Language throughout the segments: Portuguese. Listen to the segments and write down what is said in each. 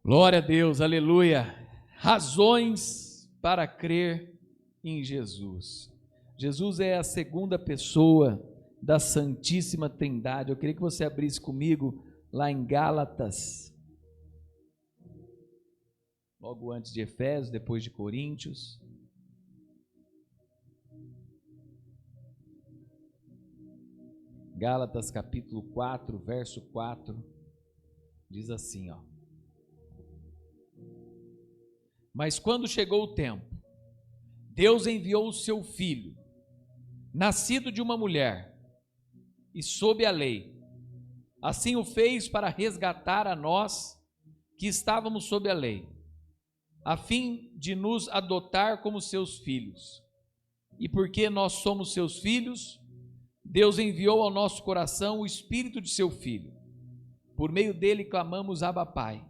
Glória a Deus, aleluia. Razões para crer em Jesus. Jesus é a segunda pessoa da Santíssima Trindade. Eu queria que você abrisse comigo lá em Gálatas, logo antes de Efésios, depois de Coríntios. Gálatas capítulo 4, verso 4, diz assim, ó. Mas quando chegou o tempo, Deus enviou o seu Filho, nascido de uma mulher e sob a lei. Assim o fez para resgatar a nós que estávamos sob a lei, a fim de nos adotar como seus filhos. E porque nós somos seus filhos, Deus enviou ao nosso coração o Espírito de seu Filho. Por meio dele clamamos: Abba, Pai.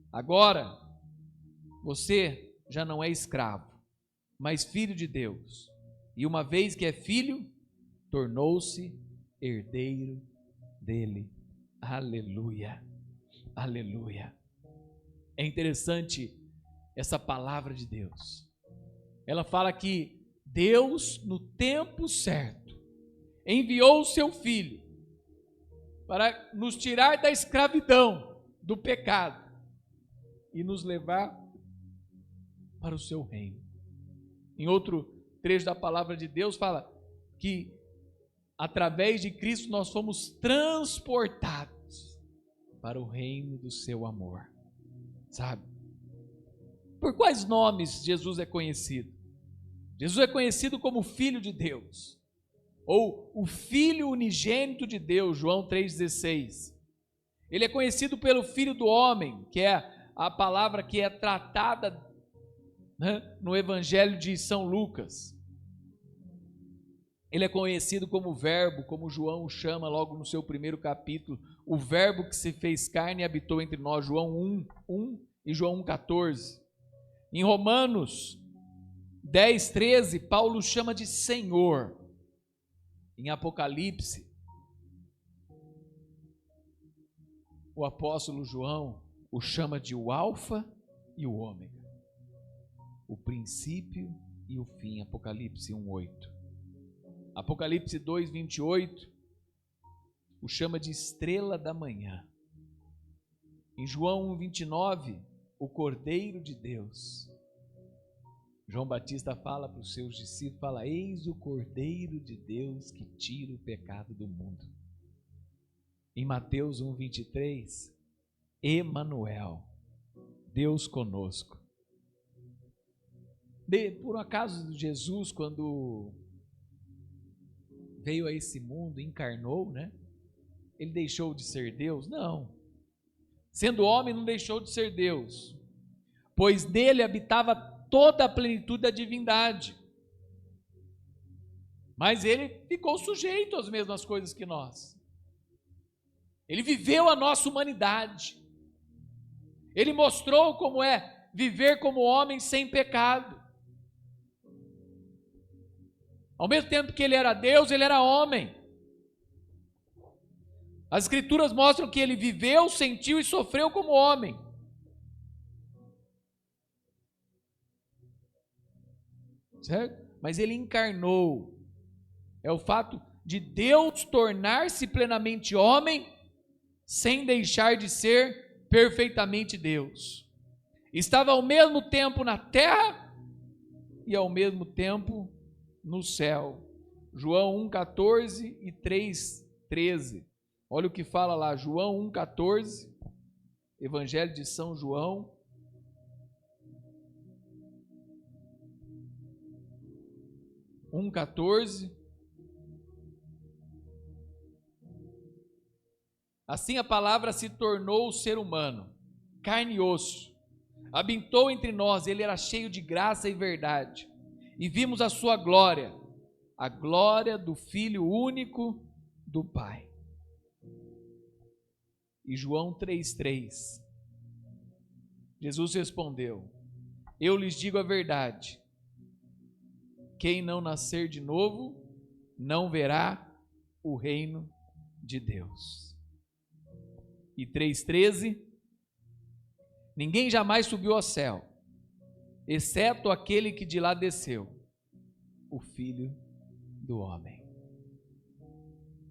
Agora, você já não é escravo, mas filho de Deus. E uma vez que é filho, tornou-se herdeiro dele. Aleluia, aleluia. É interessante essa palavra de Deus. Ela fala que Deus, no tempo certo, enviou o seu Filho para nos tirar da escravidão, do pecado, e nos levar para o seu reino. Em outro trecho da palavra de Deus fala que através de Cristo nós fomos transportados para o reino do seu amor. Sabe? Por quais nomes Jesus é conhecido? Jesus é conhecido como Filho de Deus, ou o Filho unigênito de Deus, João 3,16. Ele é conhecido pelo Filho do Homem, que é a palavra que é tratada, né, no Evangelho de São Lucas. Ele é conhecido como Verbo, como João o chama logo no seu primeiro capítulo, o Verbo que se fez carne e habitou entre nós, João 1 e João 1,14. Em Romanos 10,13, Paulo o chama de Senhor. Em Apocalipse, o apóstolo João o chama de o Alfa e o Ômega, o princípio e o fim. Apocalipse 1,8. Apocalipse 2,28 o chama de estrela da manhã. Em João 1,29, o Cordeiro de Deus. João Batista fala para os seus discípulos, fala: eis o Cordeiro de Deus que tira o pecado do mundo. Em Mateus 1,23, Emanuel, Deus conosco. Por um acaso, Jesus, quando veio a esse mundo, encarnou, né? Ele deixou de ser Deus? Não. Sendo homem, não deixou de ser Deus, pois nele habitava toda a plenitude da divindade. Mas ele ficou sujeito às mesmas coisas que nós. Ele viveu a nossa humanidade. Ele mostrou como é viver como homem sem pecado. Ao mesmo tempo que ele era Deus, ele era homem. As Escrituras mostram que ele viveu, sentiu e sofreu como homem. Certo? Mas ele encarnou. É o fato de Deus tornar-se plenamente homem, sem deixar de ser perfeitamente Deus. Estava ao mesmo tempo na terra e ao mesmo tempo no céu. João 1,14 e 3,13. Olha o que fala lá, João 1,14, Evangelho de São João. Um 14. Assim a palavra se tornou ser humano, carne e osso, habitou entre nós. Ele era cheio de graça e verdade, e vimos a sua glória, a glória do Filho único do Pai. E João 3,3, Jesus respondeu: eu lhes digo a verdade, quem não nascer de novo, não verá o reino de Deus. E 3,13, Ninguém jamais subiu ao céu, exceto aquele que de lá desceu, o Filho do Homem.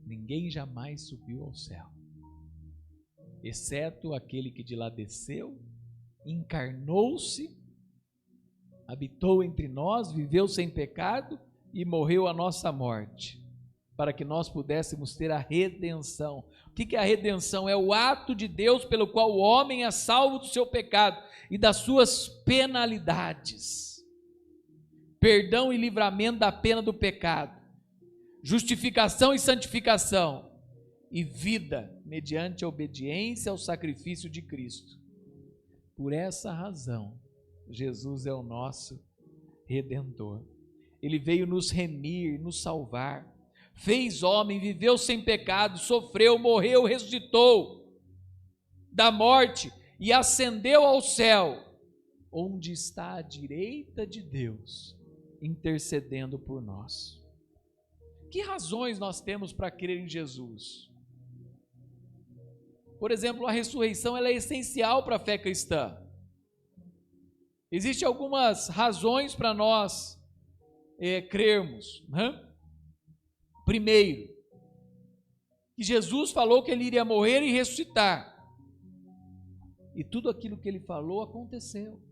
Ninguém jamais subiu ao céu, exceto aquele que de lá desceu, encarnou-se, habitou entre nós, viveu sem pecado e morreu a nossa morte, para que nós pudéssemos ter a redenção. O que é a redenção? É o ato de Deus pelo qual o homem é salvo do seu pecado e das suas penalidades. Perdão e livramento da pena do pecado, justificação e santificação, e vida mediante a obediência ao sacrifício de Cristo. Por essa razão, Jesus é o nosso Redentor. Ele veio nos remir, nos salvar, fez homem, viveu sem pecado, sofreu, morreu, ressuscitou da morte e ascendeu ao céu, onde está à direita de Deus, intercedendo por nós. Que razões nós temos para crer em Jesus? Por exemplo, a ressurreição ela é essencial para a fé cristã. Existem algumas razões para nós crermos, né? Primeiro, que Jesus falou que ele iria morrer e ressuscitar, e tudo aquilo que ele falou aconteceu.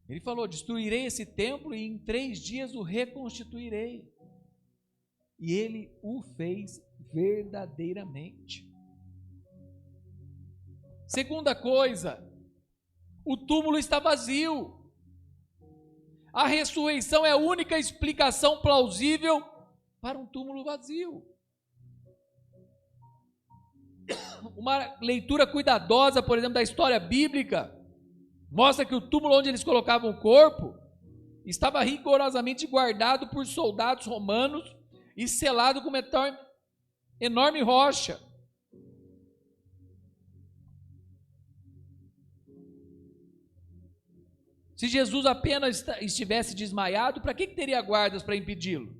Ele falou: destruirei esse templo e em 3 dias o reconstituirei. E ele o fez verdadeiramente. Segunda coisa, o túmulo está vazio. A ressurreição é a única explicação plausível para um túmulo vazio. Uma leitura cuidadosa, por exemplo, da história bíblica, mostra que o túmulo onde eles colocavam o corpo estava rigorosamente guardado por soldados romanos e selado com uma enorme rocha. Se Jesus apenas estivesse desmaiado, para que teria guardas para impedi-lo?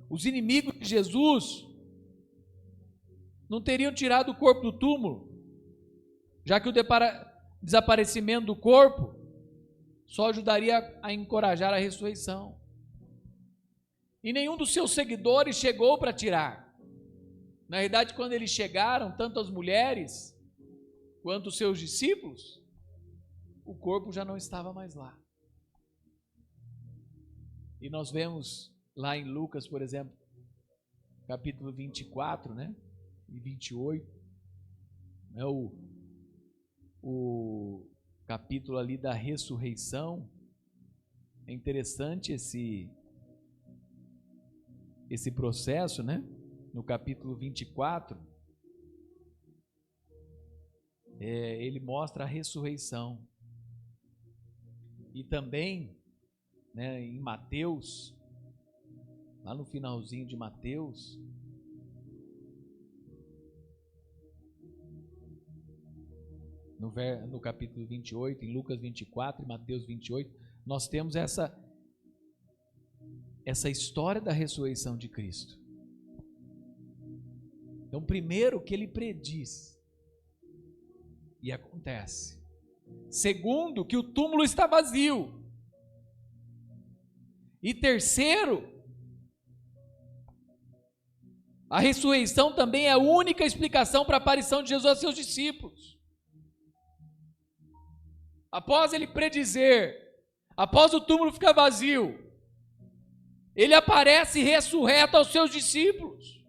Os inimigos de Jesus não teriam tirado o corpo do túmulo, já que o desaparecimento do corpo só ajudaria a encorajar a ressurreição. E nenhum dos seus seguidores chegou para tirar. Na verdade, quando eles chegaram, tanto as mulheres quanto os seus discípulos, o corpo já não estava mais lá. E nós vemos lá em Lucas, por exemplo, capítulo 24, né, e 28, né, o capítulo ali da ressurreição. É interessante esse processo, né? No capítulo 24, ele mostra a ressurreição. E também, né, em Mateus, lá no finalzinho de Mateus, no capítulo 28, em Lucas 24 e Mateus 28, nós temos essa história da ressurreição de Cristo. Então, primeiro, que ele prediz, e acontece. Segundo, que o túmulo está vazio. E terceiro, a ressurreição também é a única explicação para a aparição de Jesus a seus discípulos. Após ele predizer, após o túmulo ficar vazio, ele aparece ressurreto aos seus discípulos,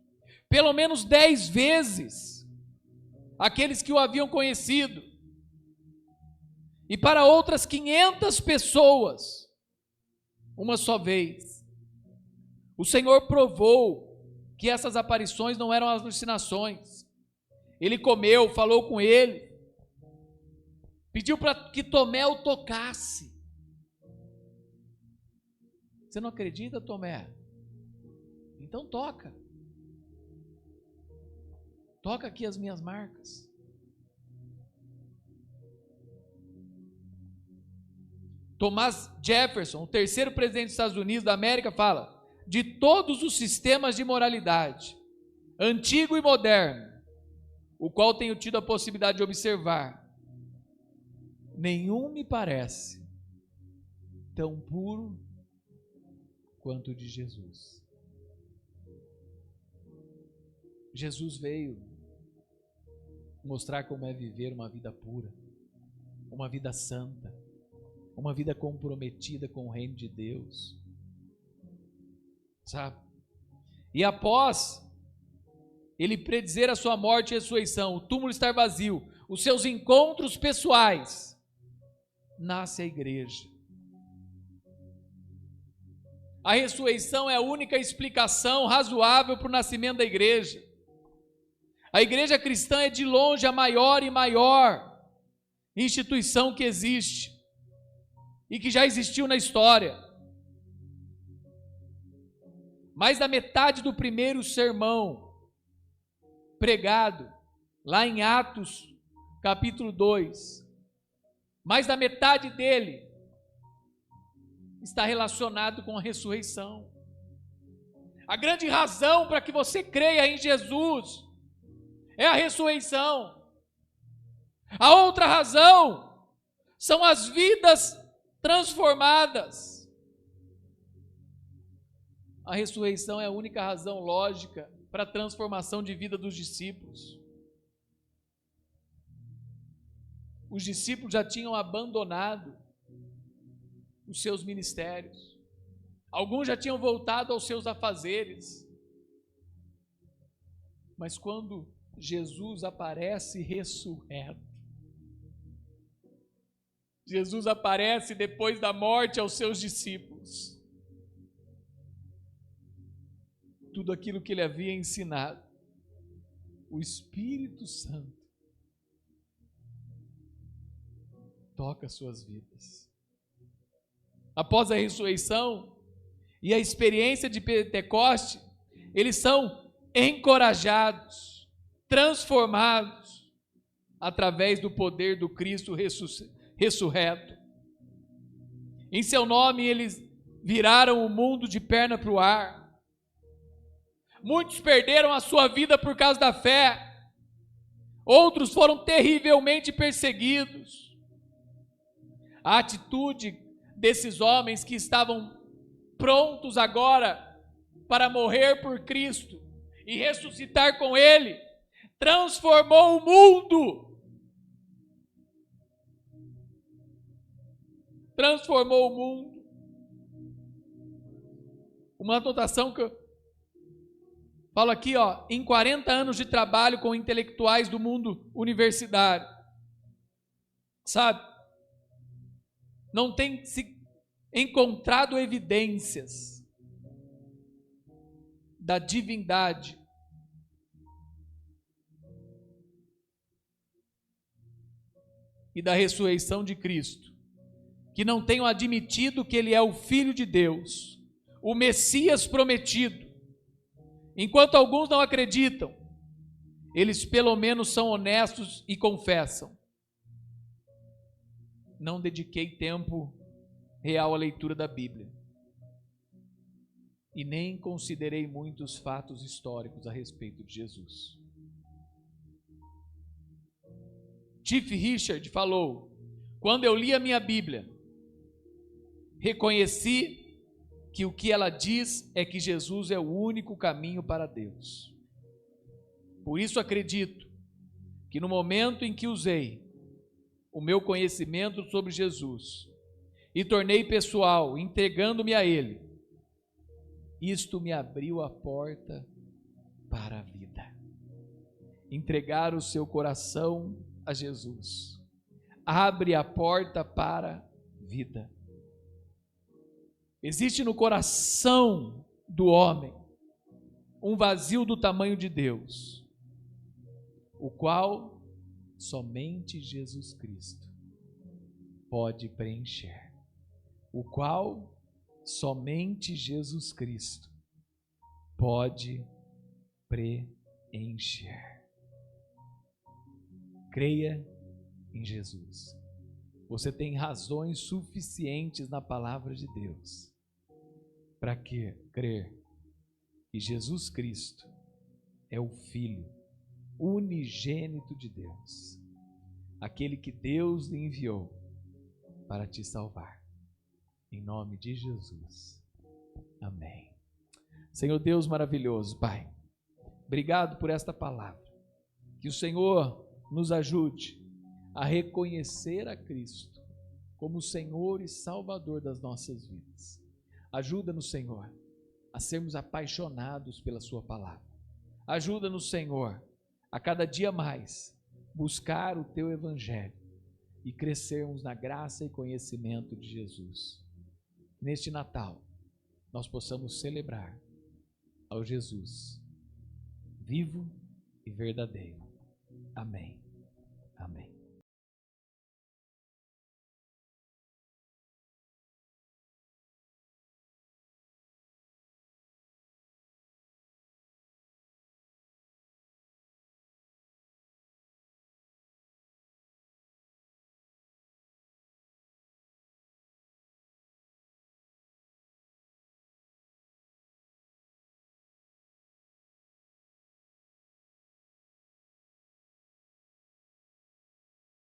pelo menos 10 vezes, aqueles que o haviam conhecido, e para outras 500 pessoas, uma só vez. O Senhor provou que essas aparições não eram alucinações. Ele comeu, falou com ele, pediu para que Tomé o tocasse. Você não acredita, Tomé? Então toca. Toca aqui as minhas marcas. Thomas Jefferson, o terceiro presidente dos Estados Unidos da América, fala: de todos os sistemas de moralidade, antigo e moderno, o qual tenho tido a possibilidade de observar, nenhum me parece tão puro quanto o de Jesus. Jesus veio mostrar como é viver uma vida pura, uma vida santa, uma vida comprometida com o reino de Deus, sabe? E após ele predizer a sua morte e ressurreição, o túmulo estar vazio, os seus encontros pessoais, nasce a igreja. A ressurreição é a única explicação razoável para o nascimento da igreja. A igreja cristã é de longe a maior e maior instituição que existe e que já existiu na história. Mais da metade do primeiro sermão pregado lá em Atos capítulo 2, mais da metade dele está relacionado com a ressurreição. A grande razão para que você creia em Jesus é a ressurreição. A outra razão são as vidas transformadas. A ressurreição é a única razão lógica para a transformação de vida dos discípulos. Os discípulos já tinham abandonado os seus ministérios. Alguns já tinham voltado aos seus afazeres. Mas quando Jesus aparece ressurreto, Jesus aparece depois da morte aos seus discípulos. Tudo aquilo que ele havia ensinado, o Espírito Santo toca suas vidas. Após a ressurreição e a experiência de Pentecoste, eles são encorajados, transformados através do poder do Cristo ressurreto. Em seu nome eles viraram o mundo de perna para o ar. Muitos perderam a sua vida por causa da fé. Outros foram terrivelmente perseguidos. A atitude desses homens que estavam prontos agora para morrer por Cristo e ressuscitar com Ele, transformou o mundo. Transformou o mundo. Uma anotação que eu falo aqui, em 40 anos de trabalho com intelectuais do mundo universitário, sabe? Não tem se encontrado evidências da divindade e da ressurreição de Cristo, que não tenham admitido que Ele é o Filho de Deus, o Messias prometido. Enquanto alguns não acreditam, eles pelo menos são honestos e confessam: não dediquei tempo real à leitura da Bíblia e nem considerei muitos fatos históricos a respeito de Jesus. Tiff Richard falou: quando eu li a minha Bíblia, reconheci que o que ela diz é que Jesus é o único caminho para Deus. Por isso acredito que no momento em que usei o meu conhecimento sobre Jesus e tornei pessoal, entregando-me a Ele, isto me abriu a porta para a vida. Entregar o seu coração a Jesus abre a porta para a vida. Existe no coração do homem um vazio do tamanho de Deus, o qual somente Jesus Cristo pode preencher. O qual somente Jesus Cristo pode preencher. Creia em Jesus. Você tem razões suficientes na palavra de Deus para crer que Jesus Cristo é o Filho unigênito de Deus, aquele que Deus lhe enviou para te salvar. Em nome de Jesus. Amém. Senhor Deus maravilhoso, Pai, obrigado por esta palavra. Que o Senhor nos ajude a reconhecer a Cristo como Senhor e Salvador das nossas vidas. Ajuda-nos, Senhor, a sermos apaixonados pela sua palavra. Ajuda-nos, Senhor, a cada dia mais buscar o teu evangelho e crescermos na graça e conhecimento de Jesus. Neste Natal, nós possamos celebrar ao Jesus vivo e verdadeiro. Amém. Amém.